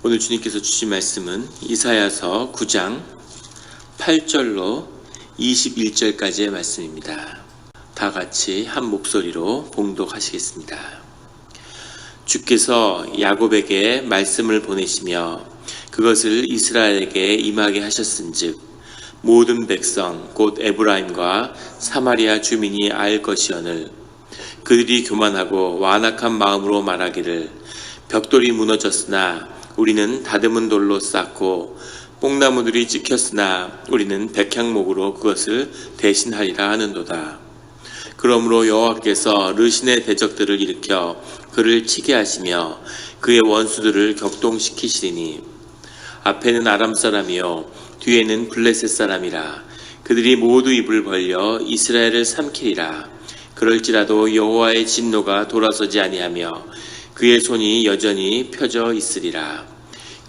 오늘 주님께서 주신 말씀은 이사야서 9장 8절로 21절까지의 말씀입니다. 다 같이 한 목소리로 봉독하시겠습니다. 주께서 야곱에게 말씀을 보내시며 그것을 이스라엘에게 임하게 하셨은즉 모든 백성 곧 에브라임과 사마리아 주민이 알 것이오늘 그들이 교만하고 완악한 마음으로 말하기를 벽돌이 무너졌으나 우리는 다듬은 돌로 쌓고 뽕나무들이 찍혔으나 우리는 백향목으로 그것을 대신하리라 하는도다. 그러므로 여호와께서 르신의 대적들을 일으켜 그를 치게 하시며 그의 원수들을 격동시키시리니 앞에는 아람 사람이요 뒤에는 블레셋 사람이라. 그들이 모두 입을 벌려 이스라엘을 삼키리라. 그럴지라도 여호와의 진노가 돌아서지 아니하며 그의 손이 여전히 펴져 있으리라.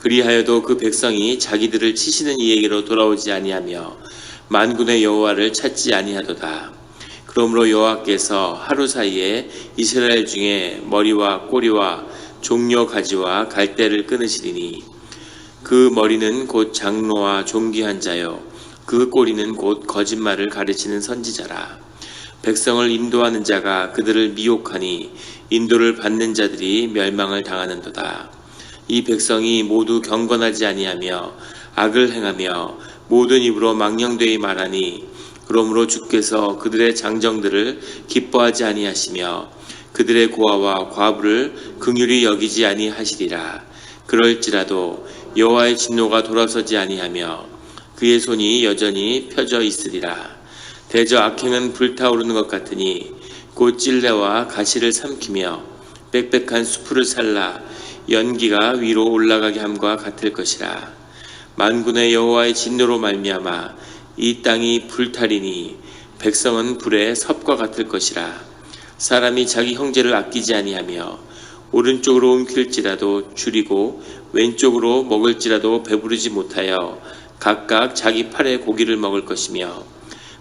그리하여도 그 백성이 자기들을 치시는 이에게로 돌아오지 아니하며 만군의 여호와를 찾지 아니하도다. 그러므로 여호와께서 하루 사이에 이스라엘 중에 머리와 꼬리와 종려 가지와 갈대를 끊으시리니 그 머리는 곧 장로와 존귀한 자요 그 꼬리는 곧 거짓말을 가르치는 선지자라. 백성을 인도하는 자가 그들을 미혹하니 인도를 받는 자들이 멸망을 당하는도다. 이 백성이 모두 경건하지 아니하며 악을 행하며 모든 입으로 망령되이 말하니 그러므로 주께서 그들의 장정들을 기뻐하지 아니하시며 그들의 고아와 과부를 긍휼히 여기지 아니하시리라. 그럴지라도 여호와의 진노가 돌아서지 아니하며 그의 손이 여전히 펴져 있으리라. 대저 악행은 불타오르는 것 같으니 곧 찔레와 가시를 삼키며 빽빽한 수풀을 살라 연기가 위로 올라가게 함과 같을 것이라. 만군의 여호와의 진노로 말미암아 이 땅이 불타리니 백성은 불에 섭과 같을 것이라. 사람이 자기 형제를 아끼지 아니하며 오른쪽으로 움킬지라도 줄이고 왼쪽으로 먹을지라도 배부르지 못하여 각각 자기 팔에 고기를 먹을 것이며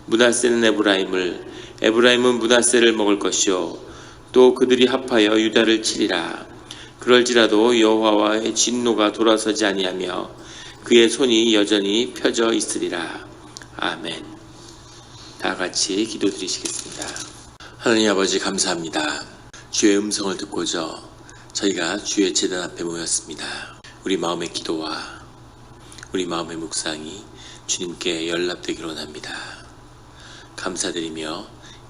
므낫세는 에브라임은 므낫세를 먹을 것이요 또 그들이 합하여 유다를 치리라. 그럴지라도 여호와의 진노가 돌아서지 아니하며 그의 손이 여전히 펴져 있으리라. 아멘. 다 같이 기도드리시겠습니다. 하나님 아버지 감사합니다. 주의 음성을 듣고자 저희가 주의 제단 앞에 모였습니다. 우리 마음의 기도와 우리 마음의 묵상이 주님께 연락되기를 원합니다. 감사드리며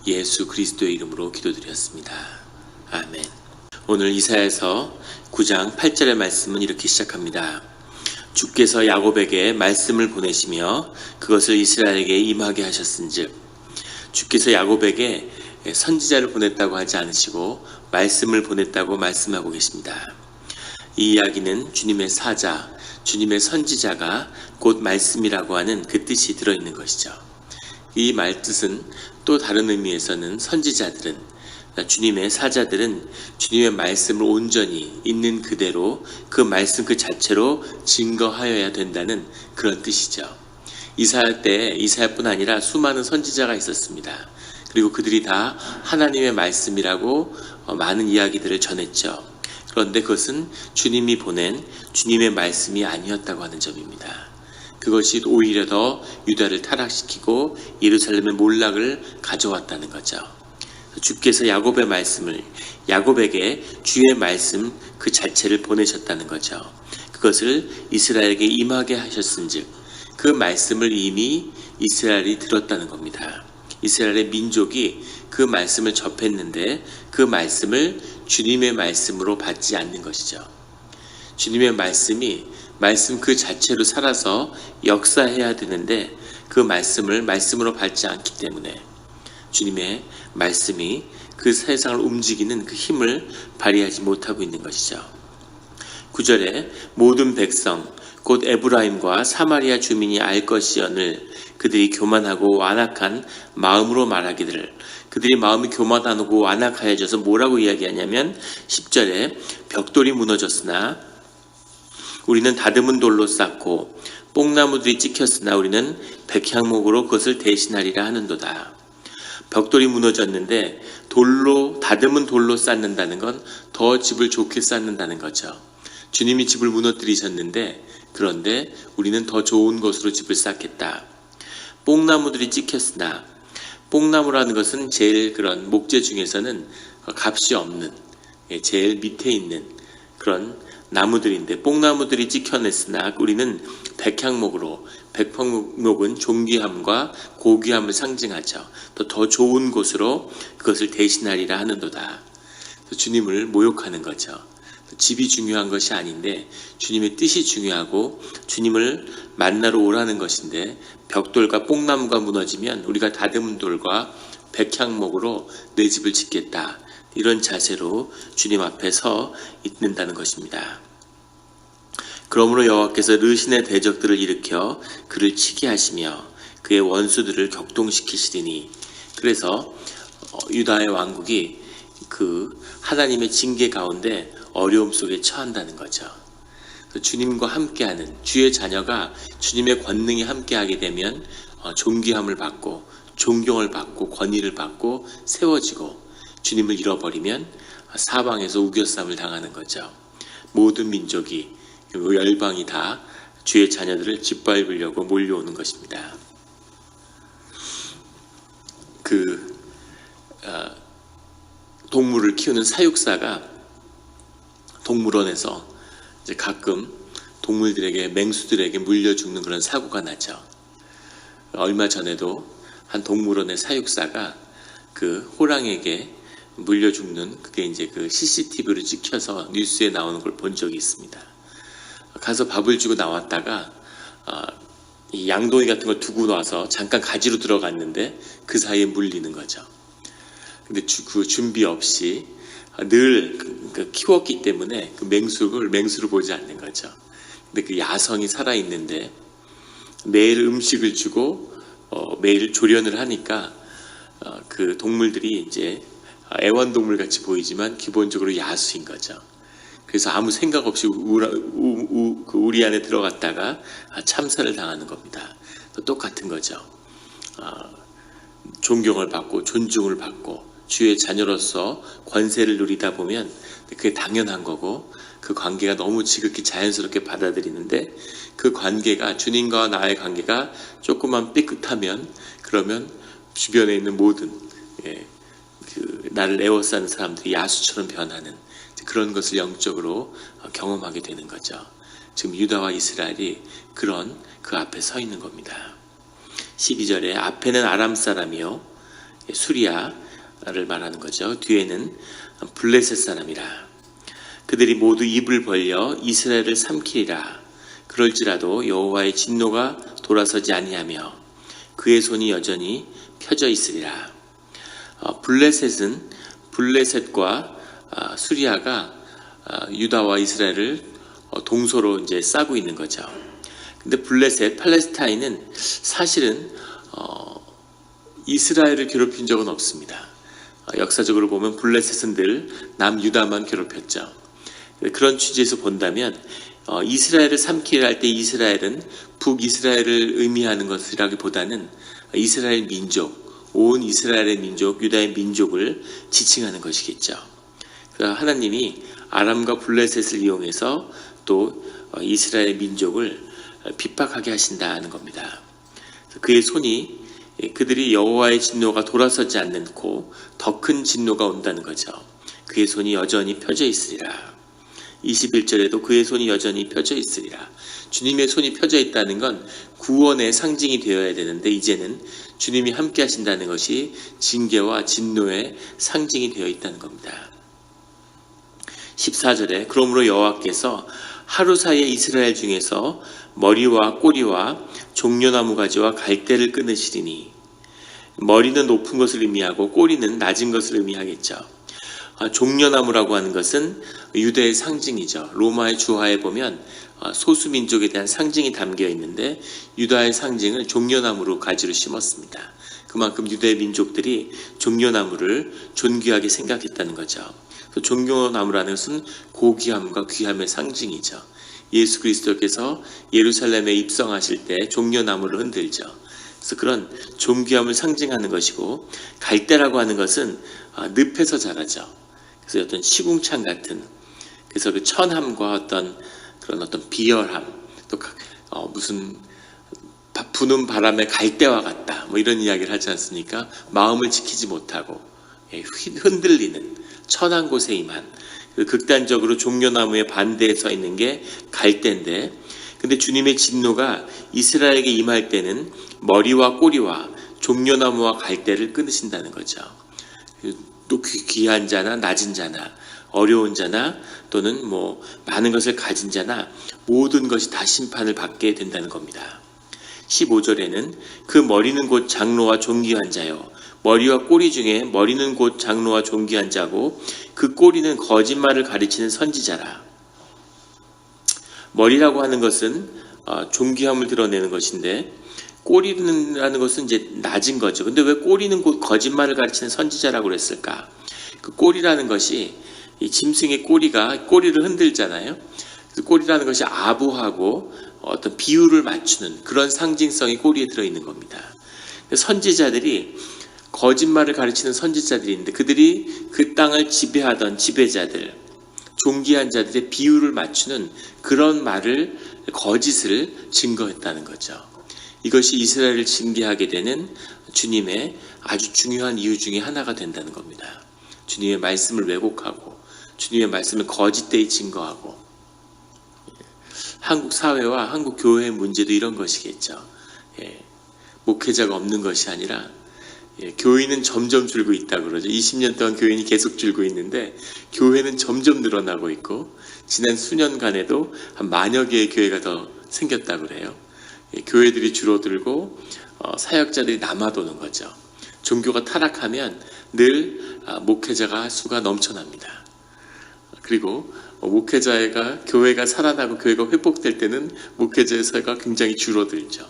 예수 그리스도의 이름으로 기도드렸습니다. 아멘. 오늘 이사야서 9장 8절의 말씀은 이렇게 시작합니다. 주께서 야곱에게 말씀을 보내시며 그것을 이스라엘에게 임하게 하셨은즉 주께서 야곱에게 선지자를 보냈다고 하지 않으시고 말씀을 보냈다고 말씀하고 계십니다. 이 이야기는 주님의 사자, 주님의 선지자가 곧 말씀이라고 하는 그 뜻이 들어있는 것이죠. 이 말뜻은 또 다른 의미에서는 선지자들은 주님의 사자들은 주님의 말씀을 온전히 있는 그대로 그 말씀 그 자체로 증거하여야 된다는 그런 뜻이죠. 이사야 때 이사야뿐 아니라 수많은 선지자가 있었습니다. 그리고 그들이 다 하나님의 말씀이라고 많은 이야기들을 전했죠. 그런데 그것은 주님이 보낸 주님의 말씀이 아니었다고 하는 점입니다. 그것이 오히려 더 유다를 타락시키고 예루살렘의 몰락을 가져왔다는 거죠. 주께서 야곱의 말씀을 야곱에게 주의 말씀 그 자체를 보내셨다는 거죠. 그것을 이스라엘에게 임하게 하셨은즉 그 말씀을 이미 이스라엘이 들었다는 겁니다. 이스라엘의 민족이 그 말씀을 접했는데 그 말씀을 주님의 말씀으로 받지 않는 것이죠. 주님의 말씀이 말씀 그 자체로 살아서 역사해야 되는데 그 말씀을 말씀으로 받지 않기 때문에 주님의 말씀이 그 세상을 움직이는 그 힘을 발휘하지 못하고 있는 것이죠. 9절에 모든 백성 곧 에브라임과 사마리아 주민이 알 것이오늘 그들이 교만하고 완악한 마음으로 말하기를. 그들이 마음이 교만하고 완악하여져서 뭐라고 이야기하냐면 10절에 벽돌이 무너졌으나 우리는 다듬은 돌로 쌓고 뽕나무들이 찍혔으나 우리는 백향목으로 그것을 대신하리라 하는도다. 벽돌이 무너졌는데 다듬은 돌로 쌓는다는 건 더 집을 좋게 쌓는다는 거죠. 주님이 집을 무너뜨리셨는데 그런데 우리는 더 좋은 곳으로 집을 쌓겠다. 뽕나무들이 찍혔으나 뽕나무라는 것은 제일 그런 목재 중에서는 값이 없는 제일 밑에 있는 그런 나무들인데 뽕나무들이 찍혀냈으나 우리는 백향목으로 백향목은 존귀함과 고귀함을 상징하죠. 더 좋은 곳으로 그것을 대신하리라 하는도다. 주님을 모욕하는 거죠. 집이 중요한 것이 아닌데 주님의 뜻이 중요하고 주님을 만나러 오라는 것인데 벽돌과 뽕나무가 무너지면 우리가 다듬은 돌과 백향목으로 내 집을 짓겠다. 이런 자세로 주님 앞에 서 있는다는 것입니다. 그러므로 여호와께서 르신의 대적들을 일으켜 그를 치게 하시며 그의 원수들을 격동시키시리니 그래서 유다의 왕국이 그 하나님의 징계 가운데 어려움 속에 처한다는 거죠. 주님과 함께하는 주의 자녀가 주님의 권능에 함께하게 되면 존귀함을 받고 존경을 받고 권위를 받고 세워지고 주님을 잃어버리면 사방에서 우겨쌈을 당하는 거죠. 모든 민족이 열방이 다 주의 자녀들을 짓밟으려고 몰려오는 것입니다. 동물을 키우는 사육사가 동물원에서 이제 가끔 동물들에게 맹수들에게 물려 죽는 그런 사고가 나죠. 얼마 전에도 한 동물원의 사육사가 그 호랑이에게 물려 죽는 그게 이제 그 CCTV로 찍혀서 뉴스에 나오는 걸 본 적이 있습니다. 가서 밥을 주고 나왔다가 이 양동이 같은 걸 두고 나와서 잠깐 가지로 들어갔는데 그 사이에 물리는 거죠. 근데 그 준비 없이 늘 키웠기 때문에 그 맹수를 보지 않는 거죠. 근데 그 야성이 살아 있는데 매일 음식을 주고 매일 조련을 하니까 그 동물들이 이제 애완동물 같이 보이지만 기본적으로 야수인 거죠. 그래서 아무 생각 없이 우리 안에 들어갔다가 참사를 당하는 겁니다. 똑같은 거죠. 존경을 받고 존중을 받고 주의 자녀로서 권세를 누리다 보면 그게 당연한 거고 그 관계가 너무 지극히 자연스럽게 받아들이는데 그 관계가 주님과 나의 관계가 조금만 삐끗하면 그러면 주변에 있는 모든 나를 에워싸는 사람들이 야수처럼 변하는 그런 것을 영적으로 경험하게 되는 거죠. 지금 유다와 이스라엘이 그런 그 앞에 서 있는 겁니다. 12절에 앞에는 아람 사람이요 수리아를 말하는 거죠. 뒤에는 블레셋 사람이라. 그들이 모두 입을 벌려 이스라엘을 삼키리라. 그럴지라도 여호와의 진노가 돌아서지 아니하며 그의 손이 여전히 펴져 있으리라. 블레셋과 수리아가 유다와 이스라엘을 동서로 이제 싸고 있는 거죠. 근데 블레셋, 팔레스타인은 사실은 이스라엘을 괴롭힌 적은 없습니다. 역사적으로 보면 블레셋은 늘 남유다만 괴롭혔죠. 그런 취지에서 본다면 이스라엘을 삼키려 할 때 이스라엘은 북이스라엘을 의미하는 것이라기보다는 이스라엘 민족, 온 이스라엘의 민족, 유다의 민족을 지칭하는 것이겠죠. 하나님이 아람과 블레셋을 이용해서 또 이스라엘 민족을 핍박하게 하신다는 겁니다. 그의 손이 그들이 여호와의 진노가 돌아서지 않고 더 큰 진노가 온다는 거죠. 그의 손이 여전히 펴져 있으리라. 21절에도 그의 손이 여전히 펴져 있으리라. 주님의 손이 펴져 있다는 건 구원의 상징이 되어야 되는데 이제는 주님이 함께 하신다는 것이 징계와 진노의 상징이 되어 있다는 겁니다. 14절에 그러므로 여호와께서 하루 사이에 이스라엘 중에서 머리와 꼬리와 종려나무 가지와 갈대를 끊으시리니 머리는 높은 것을 의미하고 꼬리는 낮은 것을 의미하겠죠. 종려나무라고 하는 것은 유대의 상징이죠. 로마의 주화에 보면 소수민족에 대한 상징이 담겨 있는데 유다의 상징을 종려나무로 가지로 심었습니다. 그만큼 유대 민족들이 종려나무를 존귀하게 생각했다는 거죠. 종려나무라는 것은 고귀함과 귀함의 상징이죠. 예수 그리스도께서 예루살렘에 입성하실 때 종려나무를 흔들죠. 그래서 그런 존귀함을 상징하는 것이고 갈대라고 하는 것은 늪에서 자라죠. 그래서 어떤 시궁창 같은 그래서 그 천함과 어떤 그런 어떤 비열함, 또 무슨 부는 바람에 갈대와 같다, 뭐 이런 이야기를 하지 않습니까? 마음을 지키지 못하고 흔들리는 천한 곳에 임한, 극단적으로 종려나무에 반대에 서 있는 게 갈대인데, 근데 주님의 진노가 이스라엘에게 임할 때는 머리와 꼬리와 종려나무와 갈대를 끊으신다는 거죠. 또 귀한 자나 낮은 자나 어려운 자나 또는 뭐 많은 것을 가진 자나 모든 것이 다 심판을 받게 된다는 겁니다. 15절에는 그 머리는 곧 장로와 존귀한 자요, 머리와 꼬리 중에 머리는 곧 장로와 존귀한 자고 그 꼬리는 거짓말을 가르치는 선지자라. 머리라고 하는 것은 존귀함을 드러내는 것인데, 꼬리라는 것은 이제 낮은 거죠. 근데 왜 꼬리는 곧 거짓말을 가르치는 선지자라고 그랬을까? 그 꼬리라는 것이, 이 짐승의 꼬리를 흔들잖아요. 그래서 꼬리라는 것이 아부하고 어떤 비율을 맞추는 그런 상징성이 꼬리에 들어있는 겁니다. 선지자들이 거짓말을 가르치는 선지자들인데, 그들이 그 땅을 지배하던 지배자들, 존귀한 자들의 비율을 맞추는 그런 말을, 거짓을 증거했다는 거죠. 이것이 이스라엘을 징계하게 되는 주님의 아주 중요한 이유 중에 하나가 된다는 겁니다. 주님의 말씀을 왜곡하고 주님의 말씀을 거짓되이 증거하고. 한국 사회와 한국 교회의 문제도 이런 것이겠죠. 목회자가 없는 것이 아니라 교인은 점점 줄고 있다고 그러죠. 20년 동안 교인이 계속 줄고 있는데 교회는 점점 늘어나고 있고, 지난 수년간에도 한 10,000여 개의 교회가 더 생겼다고 그래요. 교회들이 줄어들고 사역자들이 남아도는 거죠. 종교가 타락하면 늘 목회자가 수가 넘쳐납니다. 그리고 교회가 살아나고 교회가 회복될 때는 목회자의 수가 굉장히 줄어들죠.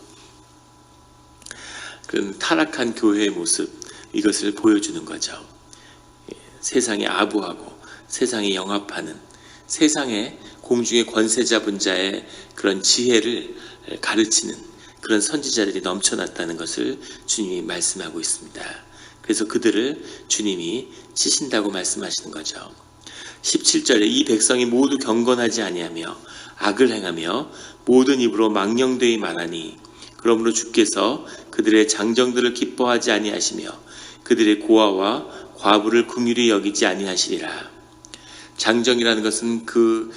그런 타락한 교회의 모습, 이것을 보여주는 거죠. 세상에 아부하고 세상에 영합하는, 세상에 공중의 권세 잡은 자의 그런 지혜를 가르치는 그런 선지자들이 넘쳐났다는 것을 주님이 말씀하고 있습니다. 그래서 그들을 주님이 치신다고 말씀하시는 거죠. 17절에 이 백성이 모두 경건하지 아니하며 악을 행하며 모든 입으로 망령되이 말하니 그러므로 주께서 그들의 장정들을 기뻐하지 아니하시며 그들의 고아와 과부를 긍휼히 여기지 아니하시리라. 장정이라는 것은 그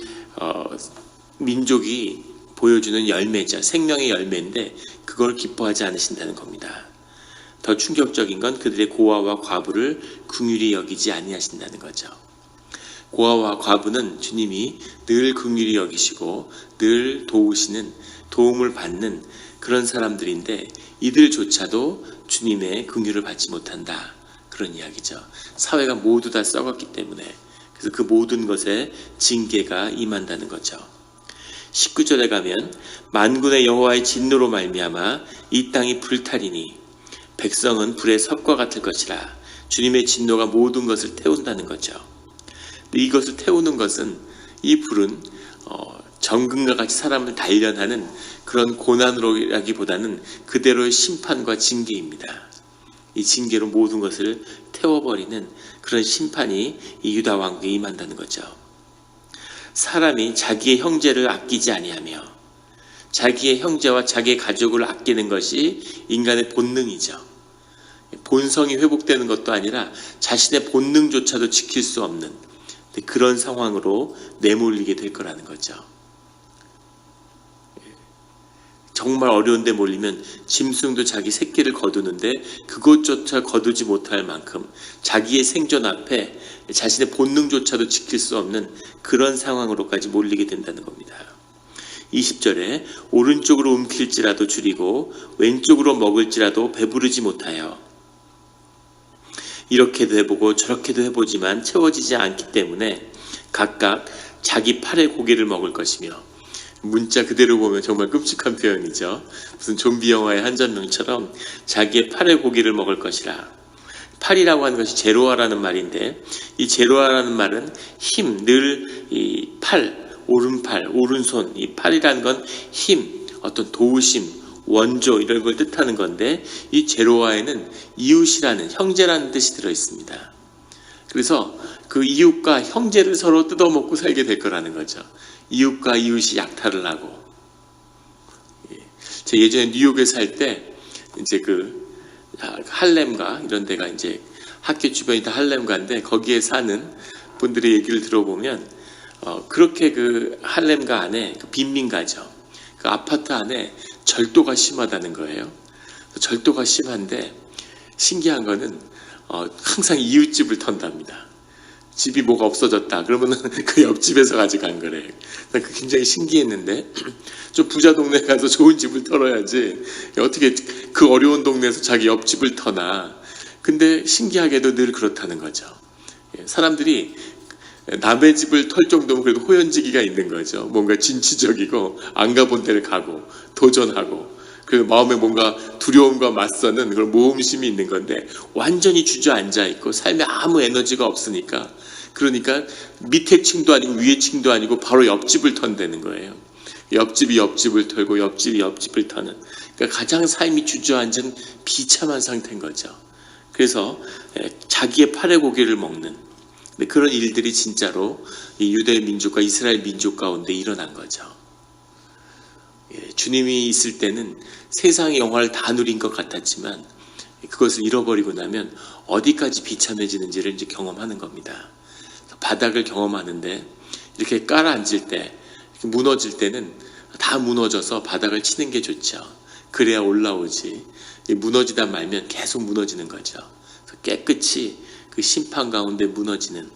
민족이 보여주는 열매죠. 생명의 열매인데 그걸 기뻐하지 않으신다는 겁니다. 더 충격적인 건 그들의 고아와 과부를 긍휼히 여기지 아니하신다는 거죠. 고아와 과부는 주님이 늘 긍휼히 여기시고 늘 도우시는, 도움을 받는 그런 사람들인데 이들조차도 주님의 긍휼을 받지 못한다, 그런 이야기죠. 사회가 모두 다 썩었기 때문에. 그래서 그 모든 것에 징계가 임한다는 거죠. 19절에 가면 만군의 여호와의 진노로 말미암아 이 땅이 불타리니 백성은 불의 섭과 같을 것이라. 주님의 진노가 모든 것을 태운다는 거죠. 이것을 태우는 것은, 이 불은 정금과 같이 사람을 단련하는 그런 고난으로라기보다는 그대로의 심판과 징계입니다. 이 징계로 모든 것을 태워버리는 그런 심판이 이 유다 왕국에 임한다는 거죠. 사람이 자기의 형제를 아끼지 아니하며 자기의 형제와 자기의 가족을 아끼는 것이 인간의 본능이죠. 본성이 회복되는 것도 아니라 자신의 본능조차도 지킬 수 없는 그런 상황으로 내몰리게 될 거라는 거죠. 정말 어려운데 몰리면 짐승도 자기 새끼를 거두는데 그것조차 거두지 못할 만큼 자기의 생존 앞에 자신의 본능조차도 지킬 수 없는 그런 상황으로까지 몰리게 된다는 겁니다. 20절에 오른쪽으로 움킬지라도 줄이고 왼쪽으로 먹을지라도 배부르지 못하여, 이렇게도 해보고 저렇게도 해보지만 채워지지 않기 때문에 각각 자기 팔의 고기를 먹을 것이며, 문자 그대로 보면 정말 끔찍한 표현이죠. 무슨 좀비 영화의 한 장면처럼 자기의 팔의 고기를 먹을 것이라. 팔이라고 하는 것이 제로아라는 말인데, 이 제로아라는 말은 힘, 늘 이 팔, 오른팔, 오른손, 이 팔이라는 건 힘, 어떤 도우심, 원조, 이런 걸 뜻하는 건데, 이 제로아에는 이웃이라는, 형제라는 뜻이 들어있습니다. 그래서 그 이웃과 형제를 서로 뜯어먹고 살게 될 거라는 거죠. 이웃과 이웃이 약탈을 하고. 제가 예전에 뉴욕에 살 때 이제 그 할렘가 이런 데가 이제 학교 주변이 다 할렘가인데 거기에 사는 분들의 얘기를 들어보면 그렇게 그 할렘가 안에 그 빈민가죠. 그 아파트 안에 절도가 심하다는 거예요. 절도가 심한데 신기한 거는 항상 이웃집을 턴답니다. 집이 뭐가 없어졌다 그러면은 그 옆집에서 가져간 거래요. 그 굉장히 신기했는데 좀 부자 동네 가서 좋은 집을 털어야지 어떻게 그 어려운 동네에서 자기 옆집을 터나. 근데 신기하게도 늘 그렇다는 거죠. 사람들이 남의 집을 털 정도면 그래도 호연지기가 있는 거죠. 뭔가 진취적이고 안 가본 데를 가고 도전하고 그래서 마음에 뭔가 두려움과 맞서는 그런 모험심이 있는 건데 완전히 주저앉아 있고 삶에 아무 에너지가 없으니까 그러니까 밑에 층도 아니고 위에 층도 아니고 바로 옆집을 턴다는 거예요. 옆집이 옆집을 털고 옆집이 옆집을 터는 그러니까 가장 삶이 주저앉은 비참한 상태인 거죠. 그래서 자기의 팔의 고기를 먹는 그런 일들이 진짜로 이 유대 민족과 이스라엘 민족 가운데 일어난 거죠. 주님이 있을 때는 세상의 영화를 다 누린 것 같았지만 그것을 잃어버리고 나면 어디까지 비참해지는지를 이제 경험하는 겁니다. 바닥을 경험하는데 이렇게 깔아앉을 때, 이렇게 무너질 때는 다 무너져서 바닥을 치는 게 좋죠. 그래야 올라오지. 무너지다 말면 계속 무너지는 거죠. 깨끗이 그 심판 가운데 무너지는.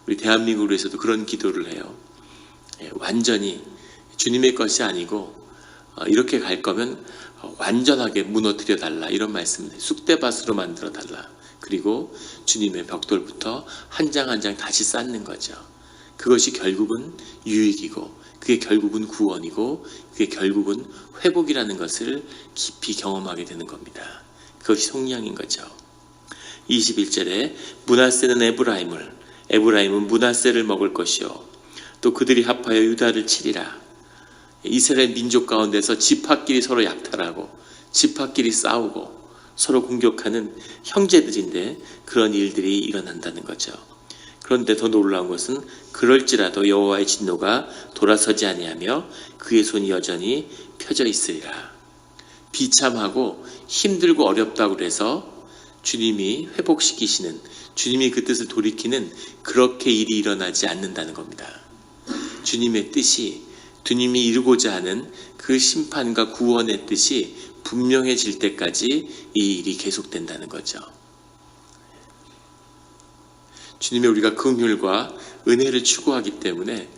우리 대한민국을 위해서도 그런 기도를 해요. 완전히 주님의 것이 아니고 이렇게 갈 거면 완전하게 무너뜨려 달라 이런 말씀을 쑥대밭으로 만들어 달라. 그리고 주님의 벽돌부터 한 장 한 장 다시 쌓는 거죠. 그것이 결국은 유익이고 그게 결국은 구원이고 그게 결국은 회복이라는 것을 깊이 경험하게 되는 겁니다. 그것이 속량인 거죠. 21절에 므낫세는 에브라임은 므낫세를 먹을 것이요 또 그들이 합하여 유다를 치리라. 이스라엘 민족 가운데서 지파끼리 서로 약탈하고 지파끼리 싸우고 서로 공격하는 형제들인데 그런 일들이 일어난다는 거죠. 그런데 더 놀라운 것은 그럴지라도 여호와의 진노가 돌아서지 아니하며 그의 손이 여전히 펴져 있으리라. 비참하고 힘들고 어렵다고 그래서 주님이 회복시키시는 주님이 그 뜻을 돌이키는 그렇게 일이 일어나지 않는다는 겁니다. 주님의 뜻이 주님이 이루고자 하는 그 심판과 구원의 뜻이 분명해질 때까지 이 일이 계속된다는 거죠. 주님의 우리가 긍휼과 은혜를 추구하기 때문에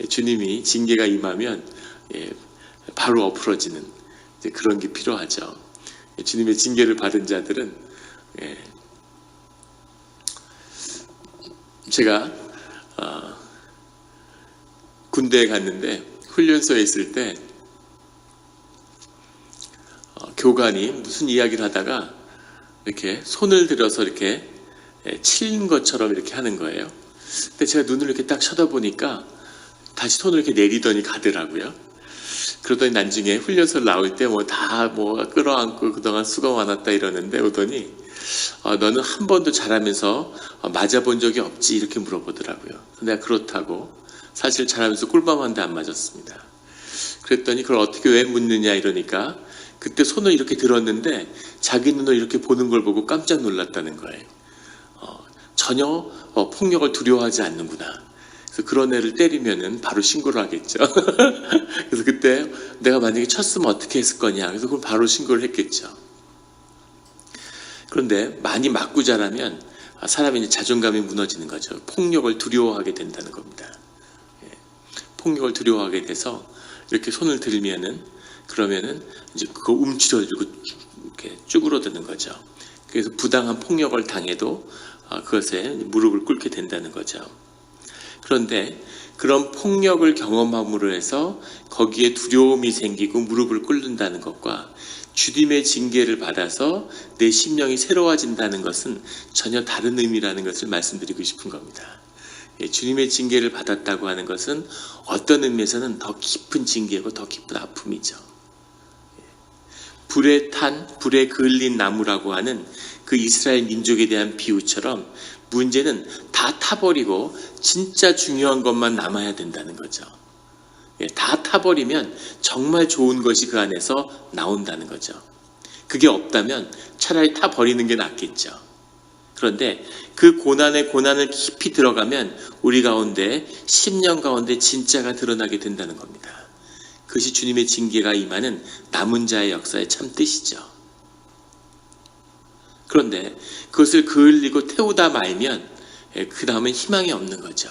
주님이 징계가 임하면 바로 엎으러지는 그런 게 필요하죠. 주님의 징계를 받은 자들은 제가 군대에 갔는데 훈련소에 있을 때 교관이 무슨 이야기를 하다가 이렇게 손을 들어서 이렇게 치는 것처럼 이렇게 하는 거예요. 근데 제가 눈을 이렇게 딱 쳐다보니까 다시 손을 이렇게 내리더니 가더라고요. 그러더니 나중에 훈련소 나올 때 다 끌어안고 그동안 수고 많았다 이러는데 오더니 너는 한 번도 잘하면서 맞아본 적이 없지 이렇게 물어보더라고요. 내가 그렇다고 사실 잘하면서 꿀밤 한 대 안 맞았습니다. 그랬더니 그걸 어떻게 왜 묻느냐 이러니까 그때 손을 이렇게 들었는데 자기 눈을 이렇게 보는 걸 보고 깜짝 놀랐다는 거예요. 전혀 폭력을 두려워하지 않는구나. 그래서 그런 애를 때리면은 바로 신고를 하겠죠. 그래서 그때 내가 만약에 쳤으면 어떻게 했을 거냐. 그래서 그걸 바로 신고를 했겠죠. 그런데 많이 맞고 자라면 사람이 이제 자존감이 무너지는 거죠. 폭력을 두려워하게 된다는 겁니다. 폭력을 두려워하게 돼서 이렇게 손을 들면은 그러면은 이제 그거 움츠러들고 이렇게 쭈그러드는 거죠. 그래서 부당한 폭력을 당해도 그것에 무릎을 꿇게 된다는 거죠. 그런데 그런 폭력을 경험함으로 해서 거기에 두려움이 생기고 무릎을 꿇는다는 것과 주님의 징계를 받아서 내 심령이 새로워진다는 것은 전혀 다른 의미라는 것을 말씀드리고 싶은 겁니다. 주님의 징계를 받았다고 하는 것은 어떤 의미에서는 더 깊은 징계고 더 깊은 아픔이죠. 불에 그을린 나무라고 하는 그 이스라엘 민족에 대한 비유처럼 문제는 다 타버리고 진짜 중요한 것만 남아야 된다는 거죠. 다 타버리면 정말 좋은 것이 그 안에서 나온다는 거죠. 그게 없다면 차라리 타버리는 게 낫겠죠. 그런데 그 고난을 깊이 들어가면 우리 가운데 10년 가운데 진짜가 드러나게 된다는 겁니다. 그것이 주님의 징계가 임하는 남은 자의 역사의 참 뜻이죠. 그런데 그것을 그을리고 태우다 말면 그 다음엔 희망이 없는 거죠.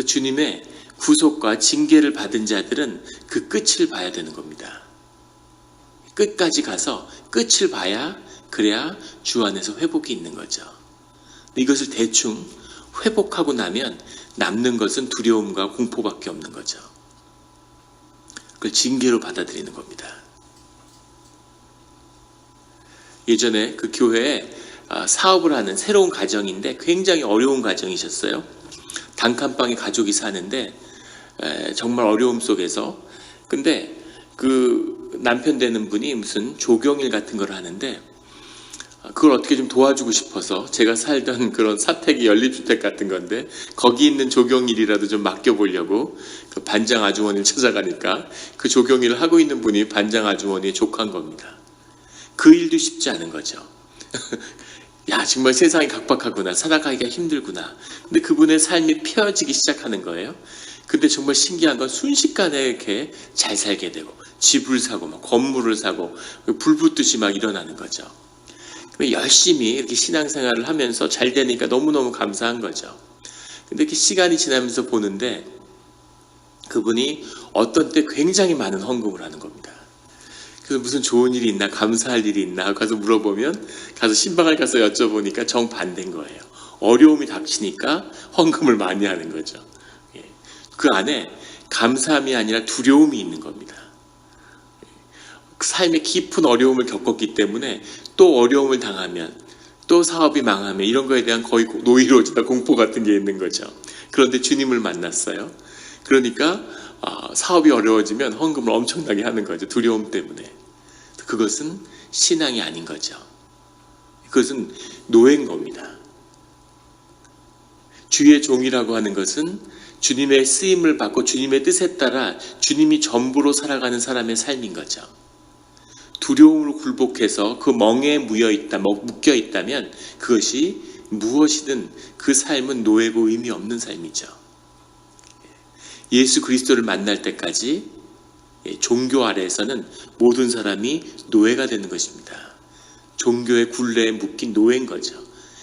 주님의 구속과 징계를 받은 자들은 그 끝을 봐야 되는 겁니다. 끝까지 가서 끝을 봐야 그래야 주 안에서 회복이 있는 거죠. 이것을 대충 회복하고 나면 남는 것은 두려움과 공포밖에 없는 거죠. 그걸 징계로 받아들이는 겁니다. 예전에 그 교회에 사업을 하는 새로운 가정인데 굉장히 어려운 가정이셨어요. 단칸방에 가족이 사는데 정말 어려움 속에서, 근데 그 남편 되는 분이 무슨 조경일 같은 걸 하는데 그걸 어떻게 좀 도와주고 싶어서 제가 살던 그런 사택이 연립주택 같은 건데 거기 있는 조경일이라도 좀 맡겨보려고 그 반장 아주머니를 찾아가니까 그 조경일을 하고 있는 분이 반장 아주머니의 조카인 겁니다. 그 일도 쉽지 않은 거죠. 야, 정말 세상이 각박하구나, 살아가기가 힘들구나. 근데 그분의 삶이 펴지기 시작하는 거예요. 근데 정말 신기한 건 순식간에 이렇게 잘 살게 되고 집을 사고 막 건물을 사고 불 붙듯이 막 일어나는 거죠. 열심히 이렇게 신앙생활을 하면서 잘 되니까 너무너무 감사한 거죠. 근데 이렇게 시간이 지나면서 보는데 그분이 어떤 때 굉장히 많은 헌금을 하는 겁니다. 그래서 무슨 좋은 일이 있나, 감사할 일이 있나 가서 물어보면, 가서 신방을 가서 여쭤보니까 정반대인 거예요. 어려움이 닥치니까 헌금을 많이 하는 거죠. 그 안에 감사함이 아니라 두려움이 있는 겁니다. 삶의 깊은 어려움을 겪었기 때문에 또 어려움을 당하면, 또 사업이 망하면 이런 거에 대한 거의 노이로즈나 공포 같은 게 있는 거죠. 그런데 주님을 만났어요. 그러니까 사업이 어려워지면 헌금을 엄청나게 하는 거죠. 두려움 때문에. 그것은 신앙이 아닌 거죠. 그것은 노예인 겁니다. 주의 종이라고 하는 것은 주님의 쓰임을 받고 주님의 뜻에 따라 주님이 전부로 살아가는 사람의 삶인 거죠. 두려움으로 굴복해서 그 멍에 묶여 있다면 그것이 무엇이든 그 삶은 노예고 의미 없는 삶이죠. 예수 그리스도를 만날 때까지 종교 아래에서는 모든 사람이 노예가 되는 것입니다. 종교의 굴레에 묶인 노예인 거죠.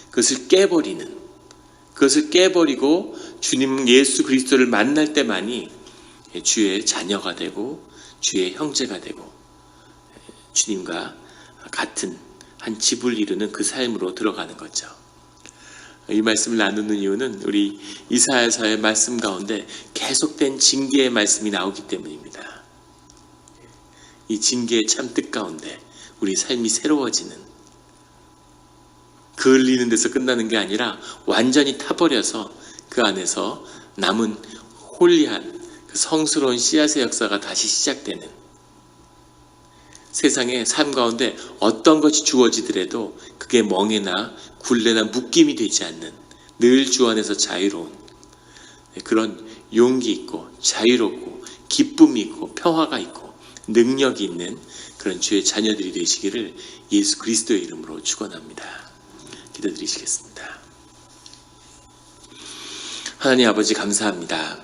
그것을 깨버리고 주님 예수 그리스도를 만날 때만이 주의 자녀가 되고 주의 형제가 되고 주님과 같은 한 집을 이루는 그 삶으로 들어가는 거죠. 이 말씀을 나누는 이유는 우리 이사야서의 말씀 가운데 계속된 징계의 말씀이 나오기 때문입니다. 이 징계의 참 뜻 가운데 우리 삶이 새로워지는, 그을리는 데서 끝나는 게 아니라 완전히 타버려서 그 안에서 남은 홀리한 그 성스러운 씨앗의 역사가 다시 시작되는, 세상의 삶 가운데 어떤 것이 주어지더라도 그게 멍에나 굴레나 묶임이 되지 않는, 늘 주 안에서 자유로운 그런 용기 있고 자유롭고 기쁨이 있고 평화가 있고 능력이 있는 그런 주의 자녀들이 되시기를 예수 그리스도의 이름으로 축원합니다. 기도드리시겠습니다. 하나님 아버지 감사합니다.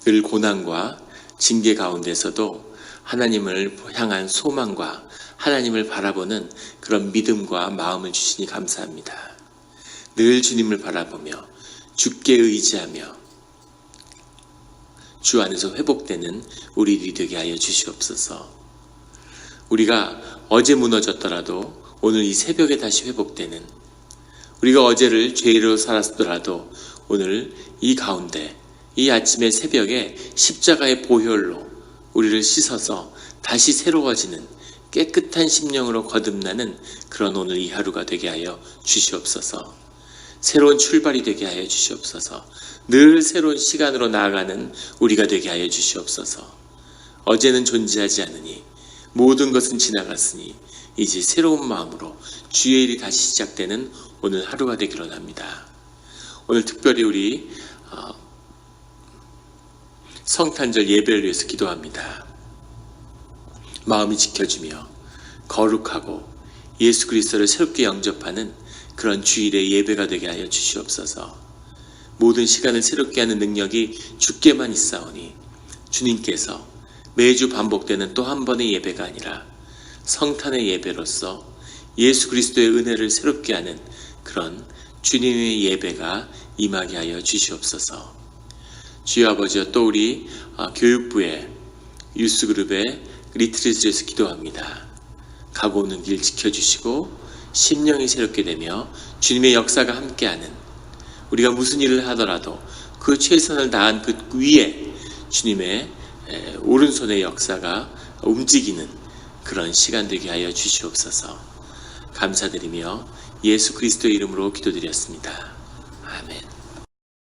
늘 고난과 징계 가운데서도 하나님을 향한 소망과 하나님을 바라보는 그런 믿음과 마음을 주시니 감사합니다. 늘 주님을 바라보며 주께 의지하며 주 안에서 회복되는 우리들이 되게 하여 주시옵소서. 우리가 어제 무너졌더라도 오늘 이 새벽에 다시 회복되는, 우리가 어제를 죄로 살았더라도 오늘 이 가운데 이 아침의 새벽에 십자가의 보혈로 우리를 씻어서 다시 새로워지는 깨끗한 심령으로 거듭나는 그런 오늘 이 하루가 되게 하여 주시옵소서. 새로운 출발이 되게 하여 주시옵소서. 늘 새로운 시간으로 나아가는 우리가 되게 하여 주시옵소서. 어제는 존재하지 않으니 모든 것은 지나갔으니 이제 새로운 마음으로 주의 일이 다시 시작되는 오늘 하루가 되기를 원합니다. 오늘 특별히 우리 성탄절 예배를 위해서 기도합니다. 마음이 지켜지며 거룩하고 예수 그리스도를 새롭게 영접하는 그런 주일의 예배가 되게 하여 주시옵소서. 모든 시간을 새롭게 하는 능력이 주께만 있사오니 주님께서 매주 반복되는 또 한 번의 예배가 아니라 성탄의 예배로서 예수 그리스도의 은혜를 새롭게 하는 그런 주님의 예배가 임하게 하여 주시옵소서. 주여 아버지여, 또 우리 교육부의 유스그룹의 리트릿에서 기도합니다. 가고 오는 길 지켜주시고 심령이 새롭게 되며 주님의 역사가 함께하는, 우리가 무슨 일을 하더라도 그 최선을 다한 그 위에 주님의 오른손의 역사가 움직이는 그런 시간 되게 하여 주시옵소서. 감사드리며 예수 그리스도의 이름으로 기도드렸습니다.